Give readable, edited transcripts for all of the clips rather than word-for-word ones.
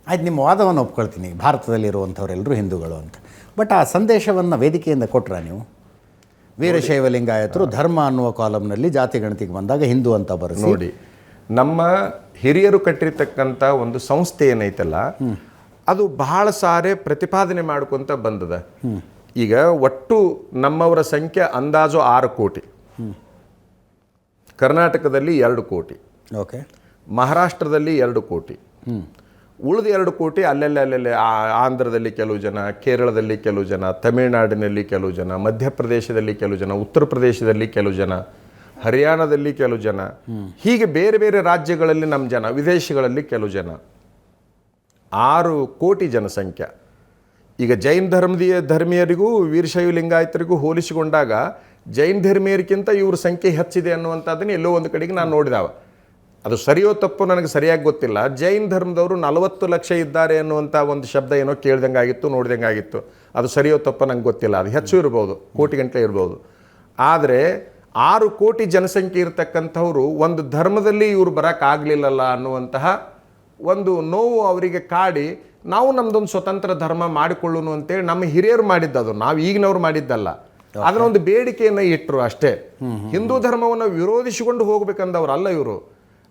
ಆಯ್ತು, ನಿಮ್ಮ ವಾದವನ್ನು ಒಪ್ಕೊಳ್ತೀನಿ, ಭಾರತದಲ್ಲಿರುವಂಥವರೆಲ್ಲರೂ ಹಿಂದೂಗಳು ಅಂತ. ಬಟ್ ಆ ಸಂದೇಶವನ್ನು ವೇದಿಕೆಯಿಂದ ಕೊಟ್ರಾ ನೀವು? ವೀರಶೈವ ಲಿಂಗಾಯತರು ಧರ್ಮ ಅನ್ನುವ ಕಾಲಮ್ನಲ್ಲಿ ಜಾತಿ ಗಣತಿಗೆ ಬಂದಾಗ ಹಿಂದೂ ಅಂತ ಬರೆಸಿ ನೋಡಿ, ನಮ್ಮ ಹಿರಿಯರು ಕಟ್ಟಿರ್ತಕ್ಕಂಥ ಒಂದು ಸಂಸ್ಥೆ ಏನೈತಲ್ಲ, ಅದು ಬಹಳ ಸಾರಿ ಪ್ರತಿಪಾದನೆ ಮಾಡ್ಕೊಂತ ಬಂದದ. ಈಗ ಒಟ್ಟು ನಮ್ಮವರ ಸಂಖ್ಯೆ ಅಂದಾಜು 6 ಕೋಟಿ. ಕರ್ನಾಟಕದಲ್ಲಿ 2 ಕೋಟಿ, ಓಕೆ, ಮಹಾರಾಷ್ಟ್ರದಲ್ಲಿ 2 ಕೋಟಿ, ಉಳಿದ 2 ಕೋಟಿ ಅಲ್ಲೆಲ್ಲ ಆಂಧ್ರದಲ್ಲಿ ಕೆಲವು ಜನ, ಕೇರಳದಲ್ಲಿ ಕೆಲವು ಜನ, ತಮಿಳುನಾಡಿನಲ್ಲಿ ಕೆಲವು ಜನ, ಮಧ್ಯಪ್ರದೇಶದಲ್ಲಿ ಕೆಲವು ಜನ, ಉತ್ತರ ಪ್ರದೇಶದಲ್ಲಿ ಕೆಲವು ಜನ, ಹರಿಯಾಣದಲ್ಲಿ ಕೆಲವು ಜನ, ಹೀಗೆ ಬೇರೆ ಬೇರೆ ರಾಜ್ಯಗಳಲ್ಲಿ ನಮ್ಮ ಜನ, ವಿದೇಶಗಳಲ್ಲಿ ಕೆಲವು ಜನ, 6 ಕೋಟಿ ಜನಸಂಖ್ಯೆ. ಈಗ ಜೈನ್ ಧರ್ಮೀಯರಿಗೂ ವೀರಶೈವ ಲಿಂಗಾಯತರಿಗೂ ಹೋಲಿಸಿಕೊಂಡಾಗ ಜೈನ್ ಧರ್ಮೀಯರಿಗಿಂತ ಇವ್ರ ಸಂಖ್ಯೆ ಹೆಚ್ಚಿದೆ ಅನ್ನುವಂಥದ್ದನ್ನು ಎಲ್ಲೋ ಒಂದು ಕಡೆಗೆ ನಾನು ನೋಡಿದಾವ. ಅದು ಸರಿಯೋ ತಪ್ಪು ನನಗೆ ಸರಿಯಾಗಿ ಗೊತ್ತಿಲ್ಲ. ಜೈನ್ ಧರ್ಮದವರು 40 ಲಕ್ಷ ಇದ್ದಾರೆ ಅನ್ನುವಂಥ ಒಂದು ಶಬ್ದ ಏನೋ ಕೇಳ್ದಂಗಾಗಿತ್ತು, ನೋಡ್ದಂಗಾಗಿತ್ತು. ಅದು ಸರಿಯೋ ತಪ್ಪು ನಂಗೆ ಗೊತ್ತಿಲ್ಲ. ಅದು ಹೆಚ್ಚು ಇರ್ಬೋದು, ಕೋಟಿ ಗಂಟೆ ಇರ್ಬೋದು. ಆದರೆ 6 ಕೋಟಿ ಜನಸಂಖ್ಯೆ ಇರತಕ್ಕಂಥವ್ರು ಒಂದು ಧರ್ಮದಲ್ಲಿ ಇವರು ಬರೋಕ್ಕಾಗಲಿಲ್ಲಲ್ಲ ಅನ್ನುವಂತಹ ಒಂದು ನೋವು ಅವರಿಗೆ ಕಾಡಿ, ನಾವು ನಮ್ದೊಂದು ಸ್ವತಂತ್ರ ಧರ್ಮ ಮಾಡಿಕೊಳ್ಳೋಣ ಅಂತೇಳಿ ನಮ್ಮ ಹಿರಿಯರು ಮಾಡಿದ್ದದು, ನಾವು ಈಗಿನವ್ರು ಮಾಡಿದ್ದಲ್ಲ. ಅದನ್ನ ಒಂದು ಬೇಡಿಕೆಯನ್ನು ಇಟ್ಟರು ಅಷ್ಟೇ. ಹಿಂದೂ ಧರ್ಮವನ್ನು ವಿರೋಧಿಸಿಕೊಂಡು ಹೋಗ್ಬೇಕಂದವ್ರಲ್ಲ ಇವರು.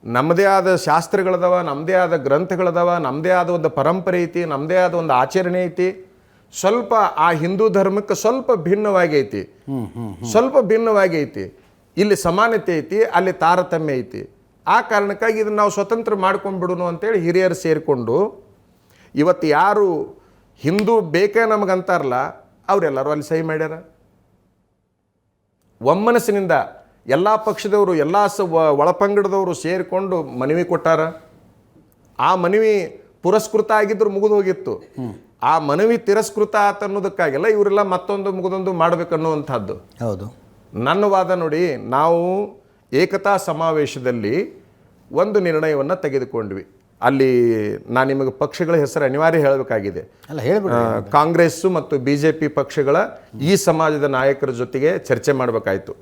ನಮ್ಮದೇ ಆದ ಶಾಸ್ತ್ರಗಳದವ, ನಮ್ಮದೇ ಆದ ಗ್ರಂಥಗಳದವ, ನಮ್ಮದೇ ಆದ ಒಂದು ಪರಂಪರೆ ಐತಿ, ನಮ್ಮದೇ ಆದ ಒಂದು ಆಚರಣೆ ಐತಿ. ಸ್ವಲ್ಪ ಆ ಹಿಂದೂ ಧರ್ಮಕ್ಕೆ ಸ್ವಲ್ಪ ಭಿನ್ನವಾಗಿ ಐತಿ, ಸ್ವಲ್ಪ ಭಿನ್ನವಾಗಿ ಐತಿ. ಇಲ್ಲಿ ಸಮಾನತೆ ಐತಿ, ಅಲ್ಲಿ ತಾರತಮ್ಯ ಐತಿ. ಆ ಕಾರಣಕ್ಕಾಗಿ ಇದನ್ನು ನಾವು ಸ್ವತಂತ್ರ ಮಾಡ್ಕೊಂಡ್ಬಿಡೋಣ ಅಂತೇಳಿ ಹಿರಿಯರು ಸೇರಿಕೊಂಡು ಇವತ್ತು ಯಾರು ಹಿಂದೂ ಬೇಕೇ ನಮಗಂತಾರಲ್ಲ ಅವರೆಲ್ಲರೂ ಅಲ್ಲಿ ಸಹಿ ಮಾಡ್ಯಾರ. ಒಮ್ಮನಸ್ಸಿನಿಂದ ಎಲ್ಲ ಪಕ್ಷದವರು, ಎಲ್ಲ ಒಳಪಂಗಡದವರು ಸೇರಿಕೊಂಡು ಮನವಿ ಕೊಟ್ಟಾರ. ಆ ಮನವಿ ಪುರಸ್ಕೃತ ಆಗಿದ್ರು ಮುಗಿದು ಹೋಗಿತ್ತು. ಆ ಮನವಿ ತಿರಸ್ಕೃತ ಆತ ಅನ್ನೋದಕ್ಕಾಗೆಲ್ಲ ಇವರೆಲ್ಲ ಮತ್ತೊಂದು ಮುಗಿದೊಂದು ಮಾಡಬೇಕನ್ನುವಂಥದ್ದು. ಹೌದು, ನನ್ನ ವಾದ ನೋಡಿ, ನಾವು ಏಕತಾ ಸಮಾವೇಶದಲ್ಲಿ ಒಂದು ನಿರ್ಣಯವನ್ನು ತೆಗೆದುಕೊಂಡ್ವಿ. ಅಲ್ಲಿ ನಾನು ನಿಮಗೆ ಪಕ್ಷಗಳ ಹೆಸರು ಅನಿವಾರ್ಯ ಹೇಳಬೇಕಾಗಿದೆ. ಅಲ್ಲ, ಹೇಳ್ಬಿಡಿ. ಕಾಂಗ್ರೆಸ್ಸು ಮತ್ತು BJP ಪಕ್ಷಗಳ ಈ ಸಮಾಜದ ನಾಯಕರ ಜೊತೆಗೆ ಚರ್ಚೆ ಮಾಡಬೇಕಾಯ್ತು.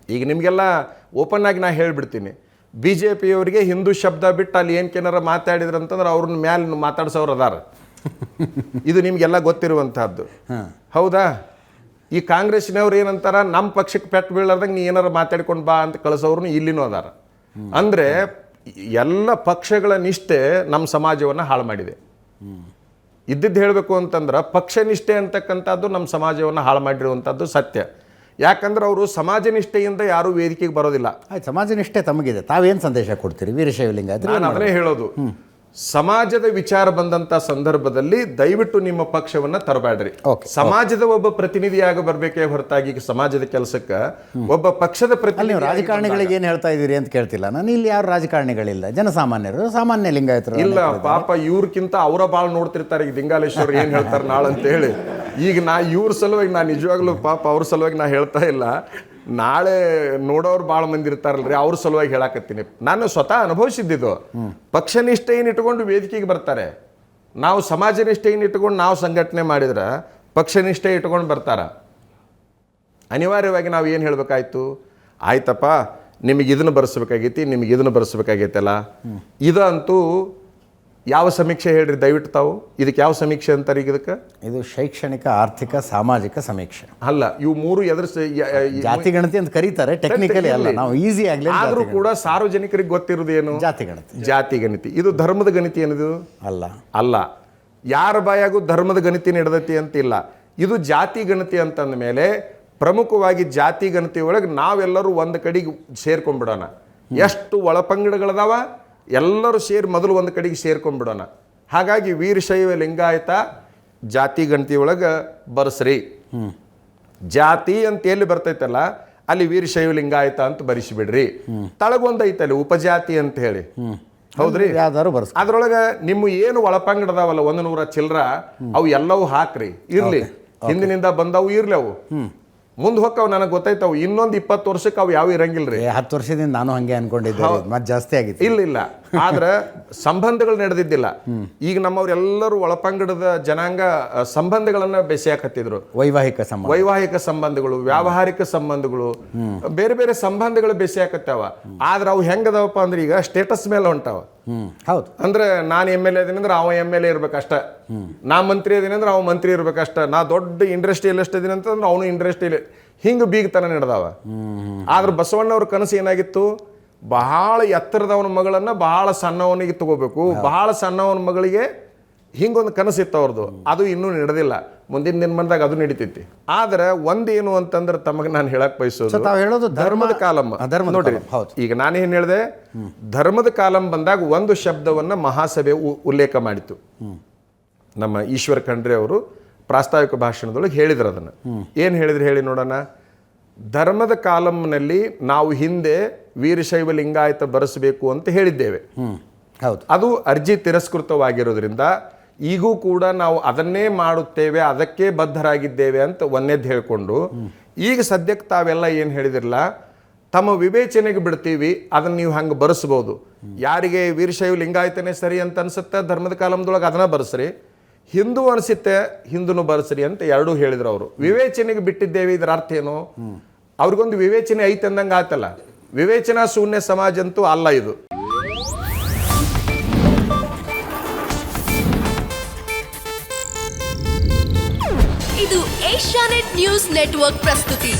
ಈಗ ನಿಮಗೆಲ್ಲ ಓಪನ್ ಆಗಿ ನಾ ಹೇಳ್ಬಿಡ್ತೀನಿ, BJPಯವರಿಗೆ ಹಿಂದೂ ಶಬ್ದ ಬಿಟ್ಟು ಅಲ್ಲಿ ಏನ್ಕೇನಾರ ಮಾತಾಡಿದ್ರಂತಂದ್ರೆ ಅವ್ರನ್ನ ಮ್ಯಾಲೆ ಮಾತಾಡ್ಸೋರು ಅದಾರ. ಇದು ನಿಮಗೆಲ್ಲ ಗೊತ್ತಿರುವಂತಹದ್ದು, ಹೌದಾ? ಈ ಕಾಂಗ್ರೆಸ್ನವ್ರು ಏನಂತಾರ, ನಮ್ಮ ಪಕ್ಷಕ್ಕೆ ಪೆಟ್ಟು ಬೀಳಾರ್ದಂಗೆ ನೀ ಏನಾರ ಮಾತಾಡ್ಕೊಂಡು ಬಾ ಅಂತ ಕಳಿಸೋರ್ನು ಇಲ್ಲಿನೂ ಅದಾರ. ಅಂದರೆ ಎಲ್ಲ ಪಕ್ಷಗಳ ನಿಷ್ಠೆ ನಮ್ಮ ಸಮಾಜವನ್ನು ಹಾಳು ಮಾಡಿದೆ. ಇದ್ದಿದ್ದು ಹೇಳಬೇಕು ಅಂತಂದ್ರೆ ಪಕ್ಷ ನಿಷ್ಠೆ ಅಂತಕ್ಕಂಥದ್ದು ನಮ್ಮ ಸಮಾಜವನ್ನು ಹಾಳು ಮಾಡಿರುವಂಥದ್ದು ಸತ್ಯ. ಯಾಕಂದ್ರೆ ಅವರು ಸಮಾಜ ನಿಷ್ಠೆಯಿಂದ ಯಾರೂ ವೇದಿಕೆಗೆ ಬರೋದಿಲ್ಲ. ಆಯ್ತು, ಸಮಾಜ ನಿಷ್ಠೆ ತಮಗಿದೆ. ತಾವೇನು ಸಂದೇಶ ಕೊಡ್ತೀರಿ ವೀರಶೈವ ಲಿಂಗಾಯತರು? ನಾನು ಅದನ್ನೇ ಹೇಳೋದು, ಸಮಾಜದ ವಿಚಾರ ಬಂದಂತ ಸಂದರ್ಭದಲ್ಲಿ ದಯವಿಟ್ಟು ನಿಮ್ಮ ಪಕ್ಷವನ್ನ ತರಬೇಡ್ರಿ. ಸಮಾಜದ ಒಬ್ಬ ಪ್ರತಿನಿಧಿಯಾಗಿ ಬರ್ಬೇಕೇ ಹೊರತಾಗಿ ಸಮಾಜದ ಕೆಲಸಕ್ಕೆ ಒಬ್ಬ ಪಕ್ಷದ ಪ್ರತಿನಿಧಿ. ರಾಜಕಾರಣಿಗಳಿಗೆ ಏನು ಹೇಳ್ತಾ ಇದ್ದೀರಿ ಅಂತ ಕೇಳ್ತಿಲ್ಲ ನಾನು. ಇಲ್ಲಿ ಯಾರು ರಾಜಕಾರಣಿಗಳಿಲ್ಲ, ಜನಸಾಮಾನ್ಯರು, ಸಾಮಾನ್ಯ ಲಿಂಗಾಯತರು ಇಲ್ಲ. ಪಾಪ ಇವ್ರಕ್ಕಿಂತ ಅವರ ಬಾಳ್ ನೋಡ್ತಿರ್ತಾರೆ. ಈಗ ಲಿಂಗಾಲೇಶ್ವರ ಏನ್ ಹೇಳ್ತಾರೆ ನಾಳೆ ಅಂತ ಹೇಳಿ. ಈಗ ಇವ್ರ ಸಲುವಾಗಿ ನಾ ನಿಜವಾಗ್ಲೂ ಪಾಪ ಅವ್ರ ಸಲುವಾಗಿ ನಾ ಹೇಳ್ತಾ ಇಲ್ಲ. ನಾಳೆ ನೋಡೋರು ಭಾಳ ಮಂದಿ ಇರ್ತಾರಲ್ರಿ, ಅವ್ರ ಸಲುವಾಗಿ ಹೇಳಾಕತ್ತೀನಿ. ನಾನು ಸ್ವತಃ ಅನುಭವಿಸಿದ್ದು. ಪಕ್ಷ ನಿಷ್ಠೆಯನ್ನು ಇಟ್ಕೊಂಡು ವೇದಿಕೆಗೆ ಬರ್ತಾರೆ. ನಾವು ಸಮಾಜ ನಿಷ್ಠೆಯನ್ನು ಇಟ್ಕೊಂಡು ನಾವು ಸಂಘಟನೆ ಮಾಡಿದ್ರೆ ಪಕ್ಷ ನಿಷ್ಠೆ ಇಟ್ಕೊಂಡು ಬರ್ತಾರ. ಅನಿವಾರ್ಯವಾಗಿ ನಾವು ಏನು ಹೇಳಬೇಕಾಯ್ತು, ಆಯ್ತಪ್ಪ ನಿಮಗೆ ಇದನ್ನು ಬರೆಸ್ಬೇಕಾಗೈತಿ, ನಿಮಗೆ ಇದನ್ನು ಬರೆಸ್ಬೇಕಾಗೈತಲ್ಲ. ಇದಂತೂ ಯಾವ ಸಮೀಕ್ಷೆ ಹೇಳ್ರಿ ದಯವಿಟ್ಟು ತಾವು. ಇದಕ್ಕೆ ಯಾವ ಸಮೀಕ್ಷೆ ಅಂತಾರೆ ಈಗ? ಇದಕ್ಕೆ ಇದು ಶೈಕ್ಷಣಿಕ, ಆರ್ಥಿಕ, ಸಾಮಾಜಿಕ ಸಮೀಕ್ಷೆ ಅಲ್ಲ. ಇವು ಮೂರು ಎದುರು ಜಾತಿ ಗಣತಿ ಅಂತ ಕರೀತಾರೆ. ಟೆಕ್ನಿಕಲಿ ಅಲ್ಲ, ನಾವು ಈಸಿ ಆಗಲಿ. ಆದರೂ ಕೂಡ ಸಾರ್ವಜನಿಕರಿಗೆ ಗೊತ್ತಿರೋದು ಏನು? ಜಾತಿ ಗಣತಿ. ಜಾತಿ ಗಣತಿ. ಇದು ಧರ್ಮದ ಗಣತಿ ಏನಿದು? ಅಲ್ಲ, ಅಲ್ಲ. ಯಾರ ಬಾಯಾಗೂ ಧರ್ಮದ ಗಣತಿ ನಡೆದತಿ ಅಂತಿಲ್ಲ. ಇದು ಜಾತಿ ಗಣತಿ ಅಂತಂದ ಮೇಲೆ ಪ್ರಮುಖವಾಗಿ ಜಾತಿ ಗಣತಿ ಒಳಗೆ ನಾವೆಲ್ಲರೂ ಒಂದು ಕಡೆಗೆ ಸೇರ್ಕೊಂಡ್ಬಿಡೋಣ. ಎಷ್ಟು ಒಳಪಂಗಡಗಳದಾವ ಎಲ್ಲರೂ ಸೇರಿ ಮೊದಲು ಒಂದು ಕಡೆಗೆ ಸೇರ್ಕೊಂಡ್ಬಿಡೋಣ. ಹಾಗಾಗಿ ವೀರಶೈವ ಲಿಂಗಾಯತ ಜಾತಿ ಗಣತಿ ಒಳಗೆ ಬರೆಸ್ರಿ. ಜಾತಿ ಅಂತ ಎಲ್ಲಿ ಬರ್ತೈತಲ್ಲ ಅಲ್ಲಿ ವೀರಶೈವ ಲಿಂಗಾಯತ ಅಂತ ಬರೆಸಿಬಿಡ್ರಿ. ತಳಗೊಂದು ಐತಲ್ಲಿ ಉಪಜಾತಿ ಅಂತ ಹೇಳಿ, ಹೌದ್ರಿ? ಯಾವ್ದಾರು ಬರ್ಸ್ ಅದ್ರೊಳಗೆ ನಿಮ್ಮ ಏನು ಒಳಪಂಗಡದಾವಲ್ಲ 100 ಚಿಲ್ಲರ ಅವು ಎಲ್ಲವೂ ಹಾಕ್ರಿ. ಇರ್ಲಿ, ಹಿಂದಿನಿಂದ ಬಂದವು ಇರ್ಲಿ. ಅವು ಮುಂದೆ ಹೋಗ್ತಾವ್, ನನಗೆ ಗೊತ್ತಾಯ್ತಾವು. ಇನ್ನೊಂದು 20 ವರ್ಷಕ್ಕೆ ಅವು ಯಾವ ಇರಂಗಿಲ್ರಿ. 10 ವರ್ಷದಿಂದ ನಾನು ಹಂಗೆ ಅನ್ಕೊಂಡಿದ್ದೆ, ಮತ್ತೆ ಜಾಸ್ತಿ ಆಗಿತ್ತು. ಇಲ್ಲ ಆದ್ರೆ ಸಂಬಂಧಗಳು ನಡೆದಿದ್ದಿಲ್ಲ. ಈಗ ನಮ್ಮವರೆಲ್ಲರೂ ಒಳಪಂಗಡದ ಜನಾಂಗ ಸಂಬಂಧಗಳನ್ನ ಬೆಸೆಯಾಕತ್ತಿದ್ರು. ವೈವಾಹಿಕ ಸಂಬಂಧಗಳು, ವ್ಯಾವಹಾರಿಕ ಸಂಬಂಧಗಳು, ಬೇರೆ ಬೇರೆ ಸಂಬಂಧಗಳು ಬೆಸೆಯಾಕತ್ತಾವ. ಆದ್ರೆ ಅವು ಹೆಂಗದವಪ್ಪ ಅಂದ್ರೆ ಈಗ ಸ್ಟೇಟಸ್ ಮೇಲೆ ಹೊಂಟಾವ. ಹೌದು. ಅಂದ್ರೆ ನಾನು MLA ಇದೀನಿ ಅಂದ್ರೆ ಅವ MLA ಇರ್ಬೇಕಷ್ಟ, ನಾ ಮಂತ್ರಿ ಇದೀನಿ ಅಂದ್ರೆ ಅವ ಮಂತ್ರಿ ಇರ್ಬೇಕಷ್ಟ, ನಾ ದೊಡ್ಡ ಇಂಡಸ್ಟ್ರಿಯಲಿಸ್ಟ್ ಇದೀನಿ ಅಂತಂದ್ರೆ ಅವನು ಇಂಡಸ್ಟ್ರಿಯಲ್, ಹಿಂಗೆ ಬೀಗತನ ನಡೆದಾವ. ಆದ್ರೆ ಬಸವಣ್ಣವ್ರ ಕನಸು ಏನಾಗಿತ್ತು? ಬಹಳ ಎತ್ತರದವನ ಮಗಳನ್ನ ಬಹಳ ಸಣ್ಣವನಿಗೆ ತಗೋಬೇಕು, ಬಹಳ ಸಣ್ಣವನ ಮಗಳಿಗೆ ಹಿಂಗೊಂದು ಕನಸಿತ್ತು ಅವ್ರದ್ದು. ಅದು ಇನ್ನೂ ನಡೆದಿಲ್ಲ. ಮುಂದಿನ ದಿನಮಾನದಾಗ ಅದು ನಡೀತೈತಿ. ಆದ್ರೆ ಒಂದೇನು ಅಂತಂದ್ರೆ ತಮಗೆ ನಾನು ಹೇಳಕ್ ಬಯಸೋದು, ಹೇಳೋದು ಧರ್ಮದ ಕಾಲಂ ನೋಡ್ರಿ. ಈಗ ನಾನೇನು ಹೇಳಿದೆ, ಧರ್ಮದ ಕಾಲಂ ಬಂದಾಗ ಒಂದು ಶಬ್ದವನ್ನ ಮಹಾಸಭೆ ಉಲ್ಲೇಖ ಮಾಡಿತು. ನಮ್ಮ ಈಶ್ವರ ಖಂಡ್ರೆ ಅವರು ಪ್ರಾಸ್ತಾವಿಕ ಭಾಷಣದೊಳಗೆ ಹೇಳಿದ್ರು. ಅದನ್ನ ಏನ್ ಹೇಳಿದ್ರು ಹೇಳಿ ನೋಡೋಣ. ಧರ್ಮದ ಕಾಲಂನಲ್ಲಿ ನಾವು ಹಿಂದೆ ವೀರಶೈವ ಲಿಂಗಾಯತ ಬರೆಸಬೇಕು ಅಂತ ಹೇಳಿದ್ದೇವೆ. ಅದು ಅರ್ಜಿ ತಿರಸ್ಕೃತವಾಗಿರೋದ್ರಿಂದ ಈಗೂ ಕೂಡ ನಾವು ಅದನ್ನೇ ಮಾಡುತ್ತೇವೆ, ಅದಕ್ಕೆ ಬದ್ಧರಾಗಿದ್ದೇವೆ ಅಂತ ಒಂದೇದ್ದು ಹೇಳ್ಕೊಂಡು, ಈಗ ಸದ್ಯಕ್ಕೆ ತಾವೆಲ್ಲ ಏನು ಹೇಳಿದಿರಲ್ಲ, ತಮ್ಮ ವಿವೇಚನೆಗೆ ಬಿಡ್ತೀವಿ, ಅದನ್ನು ನೀವು ಹಂಗೆ ಬರೆಸ್ಬೋದು. ಯಾರಿಗೆ ವೀರಶೈವ ಲಿಂಗಾಯತನೇ ಸರಿ ಅಂತ ಅನ್ಸುತ್ತೆ ಧರ್ಮದ ಕಾಲಂದೊಳಗೆ ಅದನ್ನ ಬರೆಸ್ರಿ, ಹಿಂದೂ ಅನಿಸುತ್ತೆ ಹಿಂದೂನು ಬರೆಸ್ರಿ ಅಂತ ಎರಡೂ ಹೇಳಿದ್ರು ಅವರು. ವಿವೇಚನೆಗೆ ಬಿಟ್ಟಿದ್ದೇವೆ, ಇದರ ಅರ್ಥ ಏನು? ಅವ್ರಿಗೊಂದು ವಿವೇಚನೆ ಐತೆ ಅಂದಂಗೆ ಆಯ್ತಲ್ಲ. ವಿವೇಚನಾ ಶೂನ್ಯ ಸಮಾಜ ಅಂತೂ ಅಲ್ಲ ಇದು. ಇದು ಏಷ್ಯಾನೆಟ್ ನ್ಯೂಸ್ ನೆಟ್ವರ್ಕ್ ಪ್ರಸ್ತುತಿ.